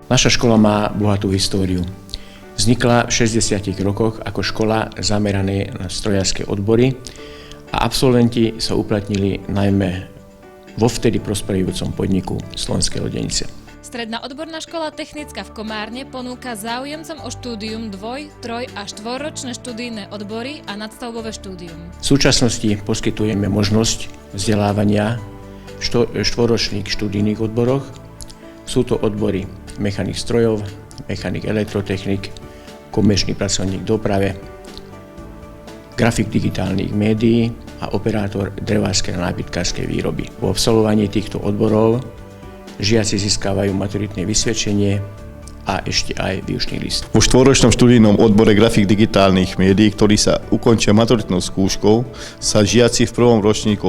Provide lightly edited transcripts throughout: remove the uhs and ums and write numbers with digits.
Naša škola má bohatú históriu. Vznikla v 60. rokoch ako škola zameraná na strojárske odbory a absolventi sa uplatnili najmä vo vtedy prosperujúcom podniku Slovenskej lodenice. Stredná odborná škola technická v Komárne ponúka záujemcom o štúdium 2-, 3- a 4-ročné študijné odbory a nadstavbové štúdium. V súčasnosti poskytujeme možnosť vzdelávania v 4-ročných študijných odboroch. Sú to odbory mechanik strojov, mechanik elektrotechnik, komerčný pracovník v doprave, grafik digitálnych médií a operátor drevárskej a nábytkárskej výroby. Po absolvovaní týchto odborov žiaci získavajú maturitné vysvedčenie a ešte aj výučný list. Vo 4-ročnom študijnom odbore grafik digitálnych médií, ktorý sa ukončia maturitnou skúškou, sa žiaci v prvom ročníku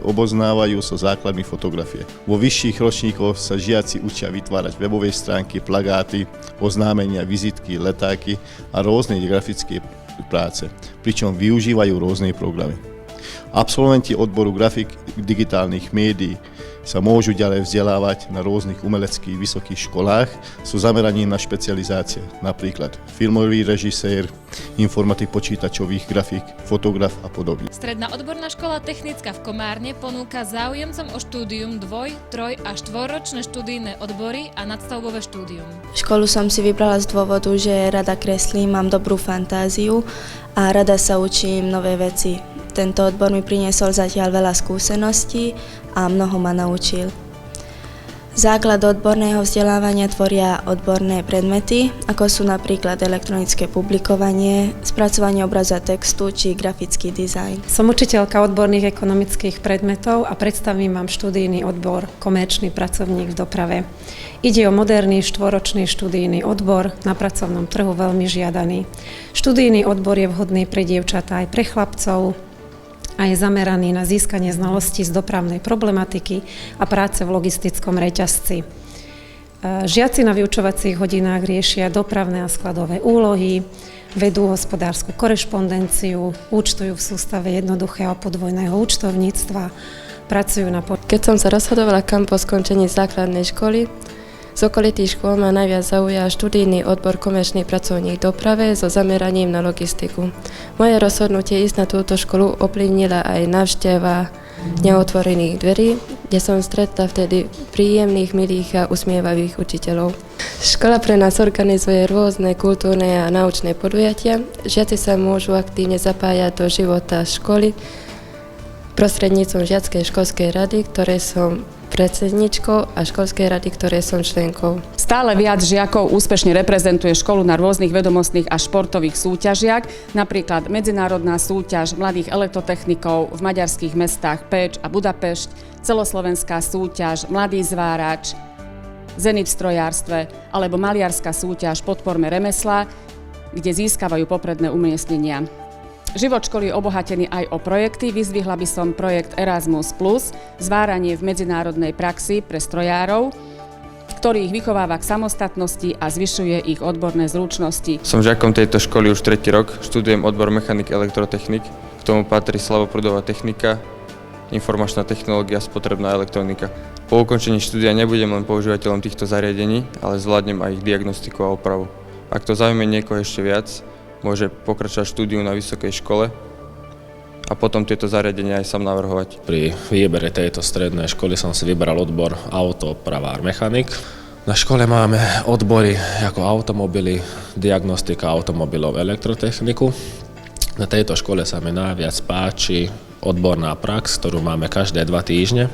oboznávajú so základmi fotografie. Vo vyšších ročníkoch sa žiaci učia vytvárať webové stránky, plagáty, oznámenia, vizitky, letáky a rôzne grafické práce, pričom využívajú rôzne programy. Absolventi odboru grafik digitálnych médií sa môžu ďalej vzdelávať na rôznych umeleckých vysokých školách so zameraním na špecializácie, napríklad filmový režisér, informatik počítačových grafik, fotograf a podobne. Stredná odborná škola technická v Komárne ponúka záujemcom o štúdium 2-, 3- a 4-ročné študijné odbory a nadstavbové štúdium. Školu som si vybrala z dôvodu, že rada kreslím, mám dobrú fantáziu a rada sa učím nové veci. Tento odbor mi priniesol zatiaľ veľa skúseností a mnoho ma naučil. Základ odborného vzdelávania tvoria odborné predmety, ako sú napríklad elektronické publikovanie, spracovanie obrazu a textu či grafický dizajn. Som učiteľka odborných ekonomických predmetov a predstavím vám študijný odbor komerčný pracovník v doprave. Ide o moderný 4-ročný študijný odbor, na pracovnom trhu veľmi žiadaný. Študijný odbor je vhodný pre dievčatá aj pre chlapcov a je zameraný na získanie znalostí z dopravnej problematiky a práce v logistickom reťazci. Žiaci na vyučovacích hodinách riešia dopravné a skladové úlohy, vedú hospodársku korešpondenciu, účtujú v sústave jednoduchého podvojného účtovníctva, pracujú na... Keď som sa rozhodovala, kam po skončení základnej školy, z okolitých škôl ma najviac zaujal študijný odbor komerčný pracovník v doprave so zameraním na logistiku. Moje rozhodnutie ísť na túto školu ovplyvnila aj návšteva neotvorených dverí, kde som stretla vtedy príjemných, milých a usmievavých učiteľov. Škola pre nás organizuje rôzne kultúrne a naučné podujatia. Žiaci sa môžu aktívne zapájať do života školy prostredníctvom žiackej školskej rady, ktoré som predsedničkou a školskej rady, ktoré som členkou. Stále viac žiakov úspešne reprezentuje školu na rôznych vedomostných a športových súťažiach, napríklad medzinárodná súťaž mladých elektrotechnikov v maďarských mestách Pécs a Budapešť, celoslovenská súťaž Mladý zvárač, Zenit v strojárstve alebo maliarská súťaž Podporme remesla, kde získavajú popredné umiestnenia. Život školy je obohatený aj o projekty. Vyzdvihla by som projekt Erasmus+, zváranie v medzinárodnej praxi pre strojárov, ktorý ich vychováva k samostatnosti a zvyšuje ich odborné zručnosti. Som žiakom tejto školy už 3. rok, študujem odbor mechanik elektrotechnik, k tomu patrí slavoprúdová technika, informačná technológia, spotrebná elektronika. Po ukončení štúdia nebudem len používateľom týchto zariadení, ale zvládnem aj ich diagnostiku a opravu. Ak to zaujme niekoho ešte viac, môže pokračovať štúdiu na vysokej škole a potom tieto zariadenia aj sám navrhovať. Pri výbere tejto strednej školy som si vybral odbor autopravár mechanik. Na škole máme odbory ako automobily, diagnostika automobilov, elektrotechniku. Na tejto škole sa mi najviac páči odborná prax, ktorú máme každé 2 týždne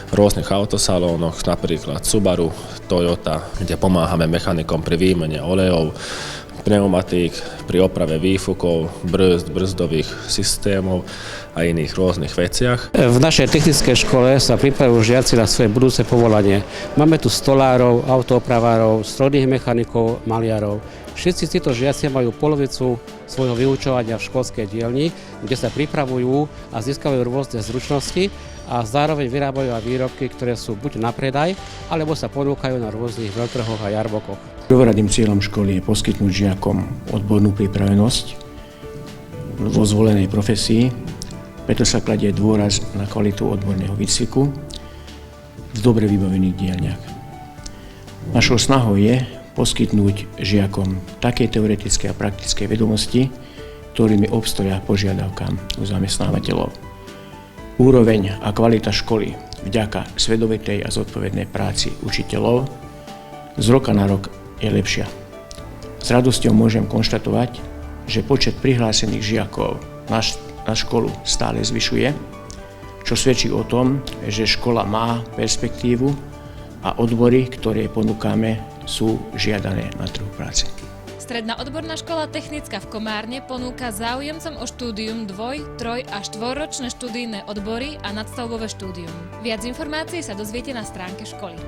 v rôznych autosalónoch, napríklad Subaru, Toyota, kde pomáhame mechanikom pri výmene olejov, pneumatík, pri oprave výfukov, brzdových systémov a iných rôznych veciach. V našej technickej škole sa pripravujú žiaci na svoje budúce povolanie. Máme tu stolárov, autoopravárov, strojných mechanikov, maliarov. Všetci títo žiaci majú polovicu svojho vyučovania v školskej dielni, kde sa pripravujú a získavajú rôzne zručnosti a zároveň vyrábajú aj výrobky, ktoré sú buď na predaj, alebo sa ponúkajú na rôznych veľtrhoch a jarmokoch. Prvoradým cieľom školy je poskytnúť žiakom odbornú pripravenosť vo zvolenej profesii, preto sa kladie dôraz na kvalitu odborného výcviku v dobre vybavených dielniach. Našou snahou je poskytnúť žiakom také teoretické a praktické vedomosti, ktorými obstoja požiadavkám u zamestnávateľov. Úroveň a kvalita školy vďaka svedomitej a zodpovednej práci učiteľov z roka na rok je lepšia. S radosťou môžem konštatovať, že počet prihlásených žiakov na školu stále zvyšuje, čo svedčí o tom, že škola má perspektívu a odbory, ktoré ponúkame, sú žiadané na trhu práce. Stredná odborná škola technická v Komárne ponúka záujemcom o štúdium 2-, 3- a 4-ročné študijné odbory a nadstavbové štúdium. Viac informácií sa dozviete na stránke školy.